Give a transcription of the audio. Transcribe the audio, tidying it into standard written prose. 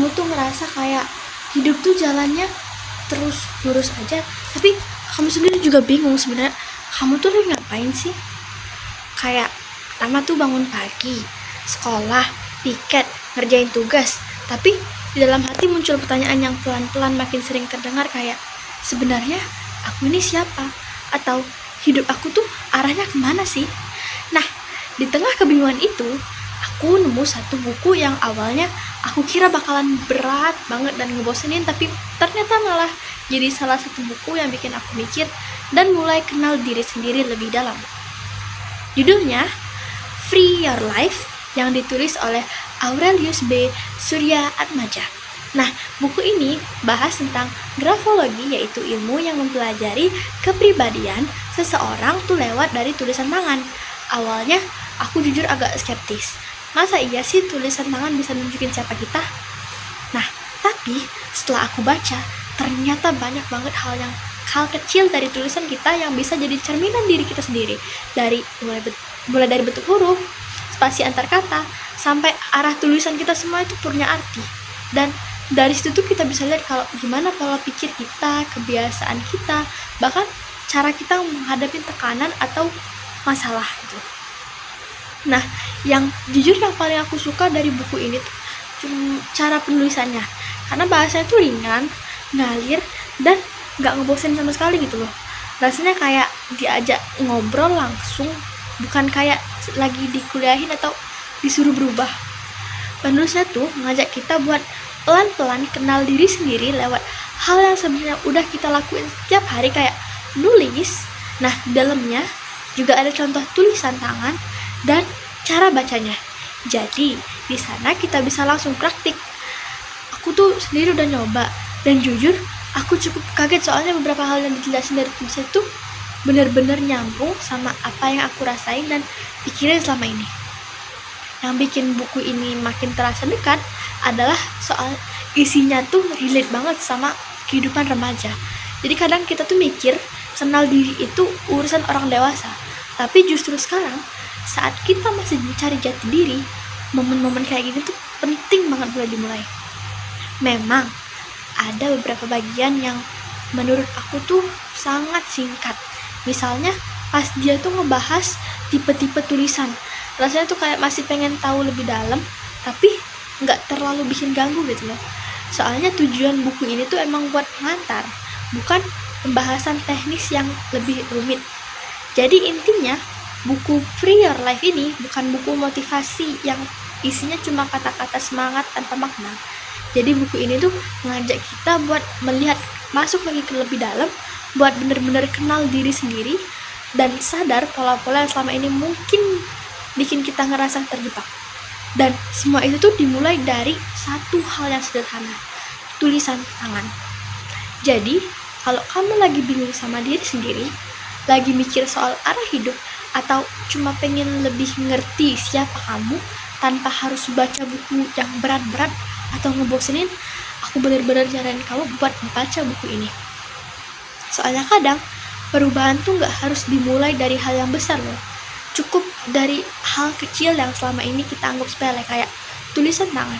kamu tuh ngerasa kayak hidup tuh jalannya terus lurus aja, tapi kamu sendiri juga bingung sebenarnya kamu tuh lagi ngapain sih. Kayak pertama tuh bangun pagi, sekolah, piket, ngerjain tugas, tapi di dalam hati muncul pertanyaan yang pelan-pelan makin sering terdengar kayak, sebenarnya aku ini siapa? Atau hidup aku tuh arahnya kemana sih? Nah, di tengah kebingungan itu, aku nemu satu buku yang awalnya aku kira bakalan berat banget dan ngebosenin, tapi ternyata malah jadi salah satu buku yang bikin aku mikir dan mulai kenal diri sendiri lebih dalam. Judulnya Free Your Life yang ditulis oleh Aurelius B. Surya Atmaja. Nah, buku ini bahas tentang grafologi, yaitu ilmu yang mempelajari kepribadian seseorang tuh lewat dari tulisan tangan. Awalnya aku jujur agak skeptis. Masa iya sih tulisan tangan bisa nunjukin siapa kita? Nah, tapi setelah aku baca, ternyata banyak banget hal kecil dari tulisan kita yang bisa jadi cerminan diri kita sendiri. Mulai dari bentuk huruf, spasi antar kata, sampai arah tulisan kita semua itu punya arti. Dan dari situ tuh kita bisa lihat kalau gimana pola pikir kita, kebiasaan kita, bahkan cara kita menghadapi tekanan atau masalah gitu. Nah, yang jujur yang paling aku suka dari buku ini tuh cara penulisannya, karena bahasanya tuh ringan, ngalir, dan nggak ngebosenin sama sekali gitu loh. Rasanya kayak diajak ngobrol langsung, bukan kayak lagi dikuliahin atau disuruh berubah. Penulisnya tuh ngajak kita buat pelan-pelan kenal diri sendiri lewat hal yang sebenarnya udah kita lakuin setiap hari, kayak nulis. Nah, dalamnya juga ada contoh tulisan tangan dan cara bacanya. Jadi, di sana kita bisa langsung praktik. Aku tuh sendiri udah nyoba, dan jujur aku cukup kaget soalnya beberapa hal yang dijelasin dari tulisan itu bener-bener nyambung sama apa yang aku rasain dan pikirin selama ini. Yang bikin buku ini makin terasa dekat adalah soal isinya tuh relate banget sama kehidupan remaja. Jadi kadang kita tuh mikir kenal diri itu urusan orang dewasa, tapi justru sekarang saat kita masih mencari jati diri, momen-momen kayak gini tuh penting banget mulai dimulai. Memang ada beberapa bagian yang menurut aku tuh sangat singkat. Misalnya pas dia tuh ngebahas tipe-tipe tulisan, rasanya tuh kayak masih pengen tahu lebih dalam, tapi nggak terlalu bikin ganggu gitu loh. Soalnya tujuan buku ini tuh emang buat pengantar, bukan pembahasan teknis yang lebih rumit. Jadi intinya, buku Free Your Life ini bukan buku motivasi yang isinya cuma kata-kata semangat tanpa makna. Jadi buku ini tuh ngajak kita buat melihat, masuk lagi ke lebih dalam, buat bener-bener kenal diri sendiri dan sadar pola-pola yang selama ini mungkin bikin kita ngerasa terjebak. Dan semua itu tuh dimulai dari satu hal yang sederhana, tulisan tangan. Jadi, kalau kamu lagi bingung sama diri sendiri, lagi mikir soal arah hidup, atau cuma pengen lebih ngerti siapa kamu tanpa harus baca buku yang berat-berat atau ngebosenin, aku bener-bener nyaranin kamu buat baca buku ini. Soalnya kadang perubahan tuh gak harus dimulai dari hal yang besar loh. Cukup dari hal kecil yang selama ini kita anggap sepele, kayak tulisan tangan.